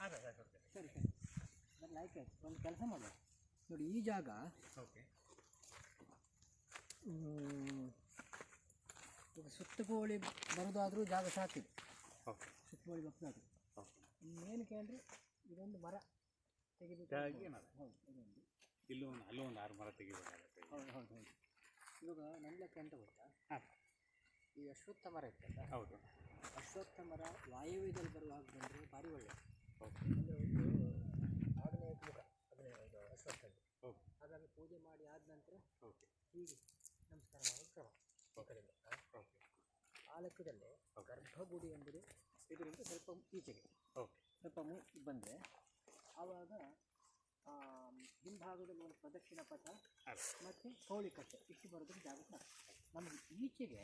ಸರಿ ಸರಿ ಬರಲಿ ಆಯ್ತು ಒಂದು ಕೆಲಸ ಮಾಡುವ ನೋಡಿ ಈ ಜಾಗ ಓಕೆ ಈಗ ಸುತ್ತಕೋಳಿ ಬರೋದಾದರೂ ಜಾಗ ಸಾಕಿದೆ ಓಕೆ ಸುತ್ತಕೋಳಿ ಬರ್ತದೆ ಏನು ಕೇಳಿದ್ರೆ ಇದೊಂದು ಮರ ತೆಗಿಬೇಕು ಹೌದು ಇದೊಂದು ಅಲ್ಲೊಂದು 6 ಮರ ತೆಗಿಬೇಕಾಗುತ್ತೆ ಹೌದು ಹೌದು ಹೌದು ಇವಾಗ ನನ್ನ ಲೆಕ್ಕ ಅಂತ ಗೊತ್ತಾ ಹಾಂ ಈ ಅಶ್ವತ್ಥ ಮರ ಇರ್ತಲ್ಲ ಹೌದು ಅಶ್ವತ್ಥ ಮರ ವಾಯುವ್ಯದಲ್ಲಿ ಬರುವ ಹಾಗೆ ಬಂದರೆ ಭಾರಿ ಒಳ್ಳೆಯದು ಓಕೆ ಅಂದರೆ ಒಂದು ಆಗ್ನೇಯ ಮುಖ ಇದು ಅಶ್ವತ್ಥದ್ದು ಓಕೆ ಹಾಗಾಗಿ ಪೂಜೆ ಮಾಡಿ ಆದ ನಂತರ ಓಕೆ ಹೀಗೆ ನಮಸ್ಕಾರ ಮಾಡೋ ಕ್ರಮ ಈ ಕಡೆಯಿಂದ ಓಕೆ ಆ ಲೆಕ್ಕದಲ್ಲಿ ಗರ್ಭಗುಡಿ ಎಂಬುದು ಇದರಿಂದ ಸ್ವಲ್ಪ ಈಚೆಗೆ ಓಕೆ ಸ್ವಲ್ಪ ಬಂದರೆ ಆವಾಗ ಹಿಂಭಾಗದಲ್ಲಿ ಒಂದು ಪ್ರದಕ್ಷಿಣ ಪಥ ಮತ್ತು ಕೌಳಿಕಟ್ಟೆ ಇಷ್ಟು ಬರೋದಕ್ಕೆ ಜಾಗ ಸಾಕು ನಮಗೆ ಈಚೆಗೆ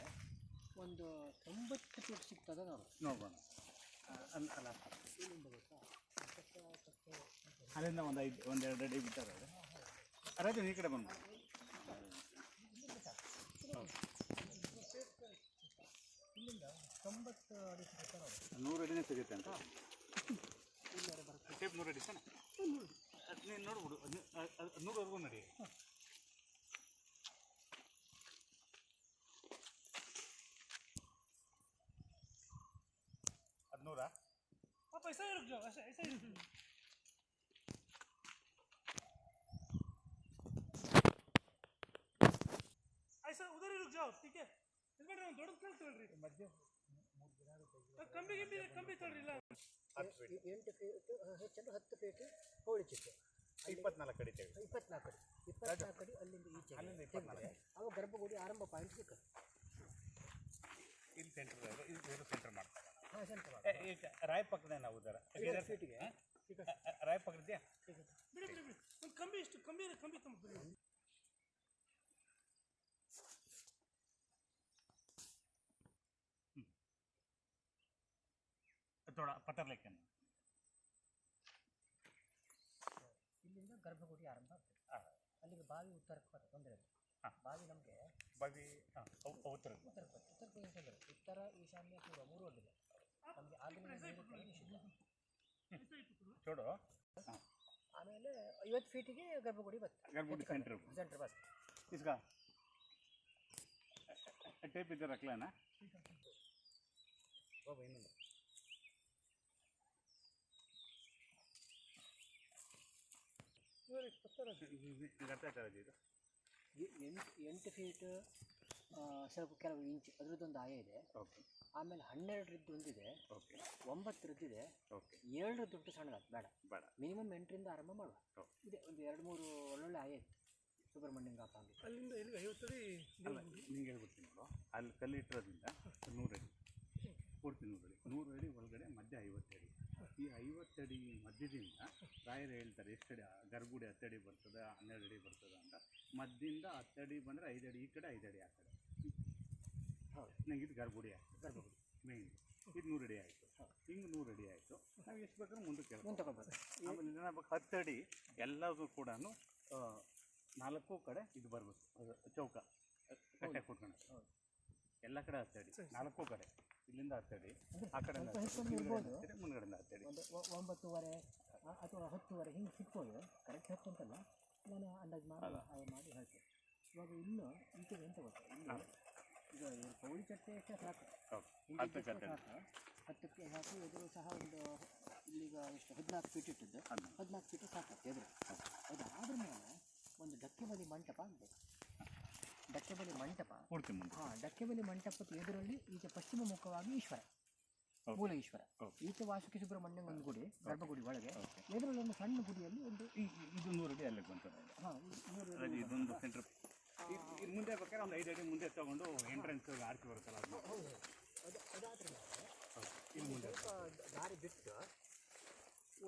ಒಂದು 90 ಫೀಟ್ ಸಿಗ್ತದೆ ನೋಡೋಣ ಅಲ್ಲ ಇಲ್ಲಿಂದ ಗೊತ್ತಾ ಅಲ್ಲಿಂದ ಒಂದೆರಡು ಅಡಿ ಬಿಟ್ಟಾರೆ ರಾಜು ಈ ಕಡೆ ಬಂದು ಇಲ್ಲಿಂದ 90 ಅಡಿ ಸಿಗುತ್ತೆ ನೋಡಿ 100 ಅಡಿನೇ ಸಿಗುತ್ತೆ ಅಂತ ಇಲ್ಲಿವರೆ ಬರುತ್ತೆ ಟೇಪ್ 100 ಅಡಿ ತಾನೆ ಅದು ನೀನು ನೋಡ್ಬಿಡು 100ವರೆಗೂ ನಡಿ ಅದು 100 आप ऐसा ही रुक जाओ ऐसा ऐसा ही रुक जाओ ऐसा उधर ही रुक जाओ ठीक है इसमें दौड़ क्या चल रही है ಮಧ್ಯ ಕಂಬಿ ತಳ್ರಿ ಇಲ್ಲ 8 ಫೀಟ್ ಹೆಚ್ಚಂದ್ರೆ 10 ಫೀಟ್ ಹೋಳಿ ಚಿಟ್ಟೆ 24 ಅಡಿ ತೆಗೆದು 24 ಅಡಿ 24 ಅಡಿ ಅಲ್ಲಿಂದ ಈಚೆ ಅಲ್ಲಿಂದ 24 ಅವಾಗ ಗರ್ಭಗುಡಿ ಆರಂಭ ಪಾಯಿಂಟ್ ಸಿಕ್ಕ ಇಲ್ಲಿ ಸೆಂಟರ್ ಇದು ಸೆಂಟರ್ ಮಾಡ್ತಾರೆ ಹಾಂ ಸೆಂಟರ್ ಈಗ ರಾಯ್ ಪಕ್ಕದ ನಾವು ಉದರ ಫೀಟಿಗೆ ರಾಯ್ ಪಕ್ಕದಿದೆಯಾ ಬಿಡಿ ಬಿಡಿ ಬಿಡಿ ಒಂದು ಕಂಬಿ ಇಷ್ಟು ಕಂಬಿ ತುಂಬ ಬಿಡಿ थोड़ा पत्थर लेके ಇಲ್ಲಿಂದ ಗರ್ಭಗುಡಿ ಆರಂಭ ಆಗ್ತದೆ ಅಲ್ಲಿಗೆ ಬಾವಿ ಉತ್ತರಕ್ಕೆ ಬರ್ತದೆ ತೊಂದರೆ ಇಲ್ಲ ಬಾವಿ ನಮಗೆ ಬಾವಿ ಉತ್ತರ ತೊಂದರೆ ಉತ್ತರ ಈಶಾನ್ಯ ಪೂರ್ವ 3 ಒಡ್ಡಿದೆ ನಮಗೆ ಆಗ್ನೇಯ ನಿಷಿದ್ಧ ಚೋಡು ಆಮೇಲೆ 50 ಫೀಟಿಗೆ ಗರ್ಭಗುಡಿ ಬರ್ತದೆ ಗರ್ಭಗುಡಿ ಸೆಂಟರ್ ಬಸ್ इसका टेप इधर रख लेना ಬಾಬಾ ಇನ್ನೊಂದು ಇದು 8 ಫೀಟ್ ಸ್ವಲ್ಪ ಕೆಲವು ಇಂಚ್ ಅದರದ್ದೊಂದು ಆಯ ಇದೆ ಓಕೆ ಆಮೇಲೆ 12ರದ್ದು ಒಂದಿದೆ ಓಕೆ 9ರದ್ದಿದೆ ಓಕೆ 7ರದ್ದು ದೊಡ್ಡ ಸಣ್ಣದಾಗ್ತದೆ ಬೇಡ ಬೇಡ ಮಿನಿಮಮ್ 8ರಿಂದ ಆರಂಭ ಮಾಡುವ ಇದೆ ಒಂದು 2-3 ಒಳ್ಳೊಳ್ಳೆ ಆಯ ಇತ್ತು ಸುಬ್ರಹ್ಮಣ್ಯಂ ಘಾಟ ಅಂತ ಅಲ್ಲಿಂದ ಇಲ್ಲಿಗೆ 50 ಅಡಿ ಅಲ್ಲ ನಿಂಗೆ ಹೇಳ್ಬಿಡ್ತೀನಿ ನೋಡು ಅಲ್ಲಿ ಕಲ್ಲಿಟ್ಟಿರೋದ್ರಿಂದ 100 ಅಡಿ ಪೂರ್ತಿ 100 ಅಡಿ ಒಳಗಡೆ ಮಧ್ಯ 50 ಅಡಿ ಈ 50 ಅಡಿ ಮಧ್ಯದಿಂದ ರಾಯರು ಹೇಳ್ತಾರೆ ಎಷ್ಟು ಅಡಿ ಗರ್ಭಗುಡಿ 10 ಅಡಿ ಬರ್ತದೆ 12 ಅಡಿ ಬರ್ತದೆ ಅಂತ ಮಧ್ಯದಿಂದ 10 ಅಡಿ ಬಂದರೆ 5 ಅಡಿ ಈ ಕಡೆ 5 ಅಡಿ ಆ ಕಡೆ ಹೌದು ನಂಗೆ ಇದು ಗರ್ಭಗುಡಿ ಆಯಿತು ಗರ್ಭಗುಡಿ ಮೇಯ್ನ್ ಇದು 100 ಅಡಿ ಆಯಿತು ಹಿಂಗೆ 100 ಅಡಿ ಆಯಿತು ನಾವು ಎಷ್ಟು ಬೇಕಾದ್ರೂ ಮುಂದಕ್ಕೆ ತಗೋಬೋದು ಆಮೇಲೆ ಏನಾಗಬೇಕು 10 ಅಡಿ ಎಲ್ಲದೂ ಕೂಡ 4 ಕಡೆ ಇದು ಬರಬೇಕು ಚೌಕ ಕಟ್ಟೆ ಕೂತ್ಕೊಂಡು ಎಲ್ಲ ಕಡೆ 10 ಅಡಿ 4 ಕಡೆ ಇಲ್ಲಿಂದ 10 ಅಡಿ ಆ ಕಡೆ ಮುಂದ್ಗಡೆಯಿಂದ 10 ಅಡಿ ಒಂದು 9:30 ಅಥವಾ 10:30 ಹಿಂಗೆ ಸಿಕ್ಕೋದು ಕರೆಕ್ಟ್ 10 ಅಂತಲ್ಲ ನಾನು ಅಂದಾಜು ಮಾಡಿ ಹೇಳ್ತೇನೆ ಇವಾಗ ಇನ್ನು ಈಚೆಗೆ ಎಂತ ಗೊತ್ತಾ ಇಲ್ಲಿ ಈಗ ಕೌಳಿ ಚಟ್ಟೆ ಅಷ್ಟೇ ಸಾಕು ಸಾಕು 10ಕ್ಕೆ ಸಾಕು ಎದುರು ಸಹ ಒಂದು ಇಲ್ಲಿಗ ಎಷ್ಟು 14 ಫೀಟ್ ಇಟ್ಟಿದ್ದು 14 ಫೀಟ್ ಸಾಕು ಎದುರು ಅದಾದ್ರ ಮೇಲೆ ಒಂದು ಡಕ್ಕೆಬಲಿ ಮಂಟಪ ಆಗಬೇಕು ಡಕ್ಕೆಬಲಿ ಮಂಟಪ ಪೂರ್ತಿ ಮುಂದೆ ಡಕ್ಕೆಬಲಿ ಮಂಟಪದ ಎದುರಲ್ಲಿ ಈಗ ಪಶ್ಚಿಮ ಮುಖವಾಗಿ ಈಶ್ವರ ಮೂಲ ಈಶ್ವರ ಈಚೆ ವಾಸುಕಿ ಸುಬ್ರಹ್ಮಣ್ಯ ಒಂದು ಗುಡಿ ಗರ್ಭಗುಡಿ ಒಳಗೆ ಎದುರಲ್ಲಿ ಒಂದು ಸಣ್ಣ ಗುಡಿಯಲ್ಲಿ ಒಂದು ಇದು 100 ಅಡಿ ಅಲ್ಲಿಗೆ ಬಂತದೆ ಇದೊಂದು ಸೆಂಟ್ರ್ ಇದು ಮುಂದೆ ಬೇಕಾದ್ರೆ ಒಂದು 5 ಅಡಿ ಮುಂದೆ ತಗೊಂಡು ಎಂಟ್ರೆನ್ಸ್ ಆರ್ಚ್ ಬರುತ್ತಲ್ಲ ಅದು ಅದಾದ್ರ ಮೇಲೆ ಇಲ್ಲಿ ಮುಂದೆ ದಾರಿ ಬಿಟ್ಟು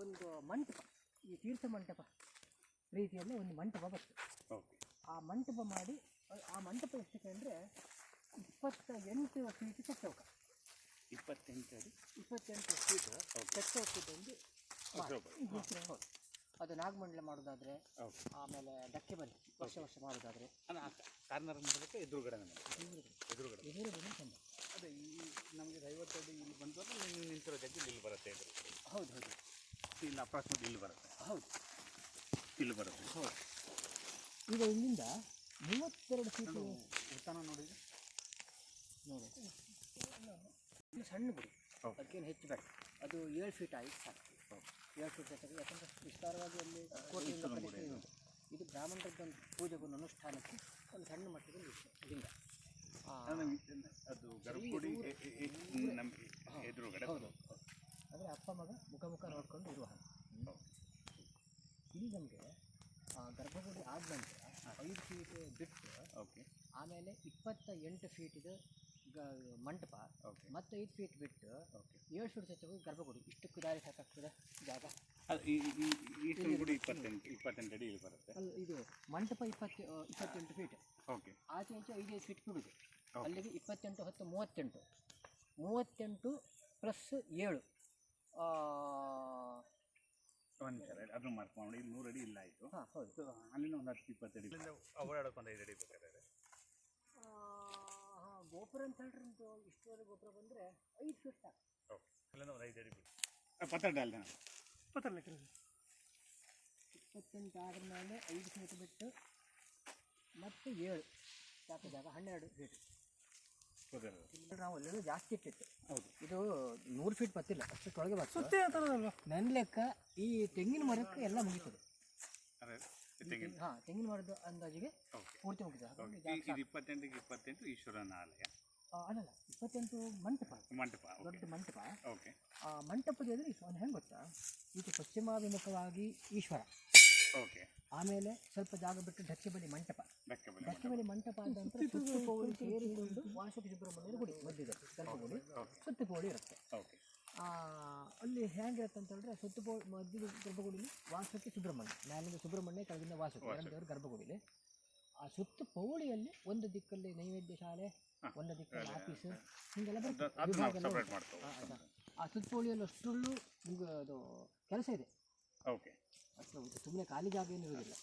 ಒಂದು ಮಂಟಪ ಈ ತೀರ್ಥ ಮಂಟಪ ರೀತಿಯಲ್ಲಿ ಒಂದು ಮಂಟಪ ಬರ್ತದೆ ಓಕೆ ಆ ಮಂಟಪ ಮಾಡಿ ಆ ಮಂಟಪ ಎಷ್ಟಕ್ಕೆ ಅಂದರೆ 28 ಫೀಟ್ ಚೌಕ 28 ಅಡಿ 28 ಫೀಟ್ ಚೌಕದೊಂದು ಅದು ನಾಗಮಂಡಲ ಮಾಡೋದಾದರೆ ಆಮೇಲೆ ಡಕ್ಕೆ ಬನ್ನಿ ವರ್ಷ ಮಾಡೋದಾದರೆ ಕಾರ್ನರ್ ಮಾಡೋದಕ್ಕೆ ಎದುರುಗಡೆ ಚಂದ ಅದೇ ಈ ನಮಗೆ 50 ಅಡಿ ಇಲ್ಲಿ ಬಂದರೆ ನೀವು ನಿಂತಿರೋ ಜಾಗ ಇಲ್ಲಿ ಬರುತ್ತೆ ಹೌದು ಕರೆಕ್ಟ್ ಇಲ್ಲಿ ಅಪ್ರಾಕ್ಸಿಮೇಟ್ ಇಲ್ಲಿ ಬರುತ್ತೆ, ಹೌದು ಇಲ್ಲಿ ಬರುತ್ತೆ. ಹೌದು. ಈಗ ಇಲ್ಲಿಂದ 32 ಫೀಟ್ ಉತ್ತಾನ ನೋಡಿದ್ರೆ ನೋಡಿ, ಇದು ಸಣ್ಣ ಗುಡಿ, ಹೌದು. ಅದಕ್ಕೇನು ಹೆಚ್ಚು ಬೇಡ, ಅದು 7 ಫೀಟ್ ಆಗಿ ಸಾಕು. 7 ಫೀಟ್ ಬೇಕಾದ್ರೆ, ಯಾಕಂದರೆ ವಿಸ್ತಾರವಾಗಿ ಅಲ್ಲಿ ಕೋಟೆಯಿಂದ ಇಷ್ಟೊಂದು ಕಲಿಕೆ ಗುಡಿ ಉಂಟು. ಇದು ಬ್ರಾಹ್ಮಣರದ್ದೊಂದು ಪೂಜೆಗೊಂದು ಅನುಷ್ಠಾನಕ್ಕೆ ಒಂದು ಸಣ್ಣ ಮಟ್ಟದ ಲಿಂಗ. ಅದು ಗರ್ಭಗುಡಿ ನಮಗೆ ಎದುರುಗಡೆ. ಹೌದು, ಅಂದರೆ ಅಪ್ಪ ಮಗ ಮುಖ ನೋಡ್ಕೊಂಡು ಇರುವ ಹಾಗೆ. ಇಲ್ಲಿ ನಮಗೆ ಗರ್ಭಗುಡಿ ಆದ ನಂತರ 5 ಫೀಟ್ ಬಿಟ್ಟು, ಓಕೆ, ಆಮೇಲೆ 28 ಫೀಟಿದು ಮಂಟಪ, ಓಕೆ, ಮತ್ತು 5 ಫೀಟ್ ಬಿಟ್ಟು ಓಕೆ. 7 ಫೀಟ್ ಚಚ್ಚು ಗರ್ಭಗುಡಿ. ಇಷ್ಟಕ್ಕೆ ದಾರಿ ಸಾಕಾಗ್ತದೆ ಜಾಗ. ಅದು ಈ ಗುಡಿ 28 ಅಡಿ ಇಲ್ಲಿ ಬರುತ್ತೆ. ಅಲ್ಲಿ ಇದು ಮಂಟಪ 28 ಫೀಟ್, ಓಕೆ. ಆಚೆ ಈಚೆ 5 ಫೀಟ್ ಬಿಡುದು. ಅಲ್ಲಿಗೆ 28 10 38 ಪ್ಲಸ್ 7 ಒಂದು ನಿಮಿಷ, ಅದನ್ನು ಮಾರ್ಕ್ ಮಾಡಿ. ಇಲ್ಲಿ 100 ಅಡಿ ಇಲ್ಲ ಆಯಿತು. ಹಾಂ ಹೌದು. ಅಲ್ಲಿಂದ ಒಂದು 10-20 ಅಡಿ ಓಡಾಡೋಕೆ 5 ಅಡಿ ಬೇಕಾದ್ರೆ. ಹಾಂ, ಗೋಪುರ ಅಂತ ಹೇಳ್ರಿ, ಇಷ್ಟುವರೆಗೆ ಗೋಪುರ ಬಂದರೆ 5 ಫೀಟ್ ಸಾಕು. ಓಕೆ, ಅಲ್ಲಿಂದ ಒಂದು 5 ಅಡಿ ಬಿಡಿ. 12 ಅಲ್ಲ, 28 ಆದ್ರ ಮೇಲೆ 5 ಫೀಟ್ ಬಿಟ್ಟು ಮತ್ತು 7 ಸಾಕು ಜಾಗ, 12 ಫೀಟ್. ನಾವು ಅಲ್ಲೆಲ್ಲ ಜಾಸ್ತಿ ಇಟ್ಟಿತ್ತು. ಹೌದು, ಇದು 100 ಫೀಟ್ ಬತ್ತಿಲ್ಲ, ಅಷ್ಟೊಳಗೆ ಬರ್ತದೆ. ನನ್ನ ಲೆಕ್ಕ ಈ ತೆಂಗಿನ ಮರಕ್ಕೆ ಎಲ್ಲ ಮುಗೀತದೆ. ಹಾಂ, ತೆಂಗಿನ ಮರದ ಅಂದಾಜಿಗೆ ಪೂರ್ತಿ ಮುಗಿದ. ಇದು 28 ಈಶ್ವರನ ಆಲಯ ಅಲ್ಲಲ್ಲ, 28 ಮಂಟಪ, ದೊಡ್ಡ ಮಂಟಪ. ಓಕೆ, ಆ ಮಂಟಪದ ಎದುರು ಒಂದು ಹೆಂಗೆ ಗೊತ್ತಾ, ಇದು ಪಶ್ಚಿಮಾಭಿಮುಖವಾಗಿ ಈಶ್ವರ, ಓಕೆ. ಆಮೇಲೆ ಸ್ವಲ್ಪ ಜಾಗ ಬಿಟ್ಟು ಢಕ್ಕೆಬಲಿ ಮಂಟಪ. ಧಕ್ಕೆಬಲಿ ಢಕ್ಕೆಬಲಿ ಮಂಟಪ ಆದ ನಂತರ ಸುತ್ತು ಪೌಳಿ ಸೇರಿಕೊಂಡು ವಾಸುಕಿ ಸುಬ್ರಹ್ಮಣ್ಯನ ಗುಡಿ ಮಧ್ಯದಲ್ಲಿ ಗರ್ಭಗುಡಿ, ಸುತ್ತು ಪೌಳಿ ಇರುತ್ತೆ. ಓಕೆ, ಅಲ್ಲಿ ಹೇಗಿರುತ್ತೆ ಅಂತ ಹೇಳಿದ್ರೆ, ಸುತ್ತು ಪೌಳಿ ಮಧ್ಯದ ಗರ್ಭಗುಡಿಲಿ ವಾಸುಕಿ ಸುಬ್ರಹ್ಮಣ್ಯ, ಮ್ಯಾಲಿಂದ ಸುಬ್ರಹ್ಮಣ್ಯ, ಕೆಳಗಿಂದ ವಾಸುಕಿ, ಎರಡು ದೇವರು ಗರ್ಭಗುಡಿಲಿ. ಆ ಸುತ್ತು ಪೌಳಿಯಲ್ಲಿ ಒಂದು ದಿಕ್ಕಲ್ಲಿ ನೈವೇದ್ಯ ಶಾಲೆ, ಒಂದು ದಿಕ್ಕಲ್ಲಿ ಆಫೀಸು, ಹೀಗೆಲ್ಲ ಬರ್ತದೆ. ಆ ಸುತ್ತು ಪೌಳಿಯಲ್ಲಿ ಅಷ್ಟರಲ್ಲೂ ಅದು ಕೆಲಸ ಇದೆ. ಓಕೆ, ಅಷ್ಟು ಸುಮ್ಮನೆ ಖಾಲಿ ಜಾಗ ಏನು ಇರೋದಿಲ್ಲ.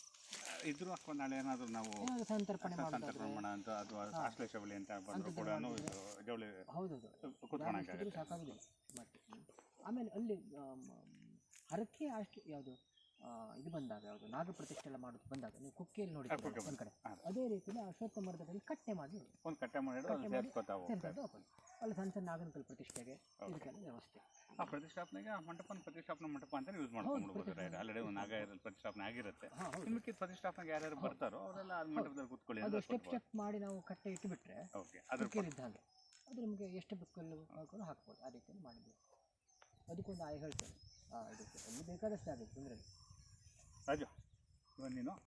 ಇದ್ರು ಹಾಕೊಂಡು ನಾಳೆ ಏನಾದರೂ ನಾವು ಸಂತರ್ಪಣೆ ಮಾಡ ಅಂತ ಅಥವಾ ಆಶ್ಲೇಷ ಬಲಿ ಅಂತ ಬಂದರೂ ಕೂಡ ಜವಳಿ ಹೌದೌದು ಕುತ್ಕೊಳ್ಳೋಕೆ ಸಾಕಾಗೋದಿಲ್ಲ. ಮತ್ತೆ ಆಮೇಲೆ ಅಲ್ಲಿ ಹರಕೆ ಅಷ್ಟು ಯಾವುದು ಇದು ಬಂದಾಗ, ಯಾವುದು ನಾಗ ಪ್ರತಿಷ್ಠೆ ಎಲ್ಲ ಮಾಡೋದು ಬಂದಾಗ ನೀವು ಕುಕ್ಕೆಯಲ್ಲಿ ನೋಡಿ ಒಂದು ಕಡೆ, ಅದೇ ರೀತಿಯಲ್ಲಿ ಅಶ್ವತ್ಥ ಮರದಲ್ಲಿ ಕಟ್ಟೆ ಮಾಡಿ ಒಂದು ಕಟ್ಟೆ ಮಾಡಿದ್ರೆ ಅಲ್ಲಿ ಸಣ್ಣ ಸಣ್ಣ ನಾಗನಕಲ್ ಪ್ರತಿಷ್ಠೆಗೆ ಇದಕ್ಕೆಲ್ಲ ವ್ಯವಸ್ಥೆ. ಆ ಪ್ರತಿಷ್ಠಾಪನೆಗೆ ಆ ಪ್ರತಿಷ್ಠಾಪನಾ ಮಂಟಪ ಅಂತ ಯೂಸ್ ಮಾಡ್ಕೊಂಡು ಆಲ್ರೆಡಿ ಒಂದು ನಾಗ ಪ್ರತಿಷ್ಠಾಪನೆ ಆಗಿರುತ್ತೆ. ನಿಮಗೆ ಪ್ರತಿಷ್ಠಾಪನೆಗೆ ಯಾರ್ಯಾರು ಬರ್ತಾರೋ ಅವರೆಲ್ಲ ಆ ಮಂಟಪದಲ್ಲಿ ಕೂತ್ಕೊಳ್ಳಿ. ಅದು ಸ್ಟೆಪ್ ಮಾಡಿ ನಾವು ಕಟ್ಟೆ ಇಟ್ಟುಬಿಟ್ರೆ ಓಕೆ, ಅದ್ರ ಇದ್ದ ಹಾಗೆ ಅದು ನಿಮಗೆ ಎಷ್ಟು ಬುಕ್ಕಲ್ಲಿ ಹಾಕೊಂಡು ಹಾಕ್ಬೋದು. ಆ ರೀತಿಯಲ್ಲಿ ಮಾಡಿದ್ವಿ. ಅದಕ್ಕೊಂದು ಆಯ್ ಹೇಳ್ತೇನೆ, ಇದಕ್ಕೆ ಅಲ್ಲಿ ಬೇಕಾದಷ್ಟು ಆಗಿದೆ ತೊಂದರೆ. ರಾಜು, ಇವಾಗ ನೀನು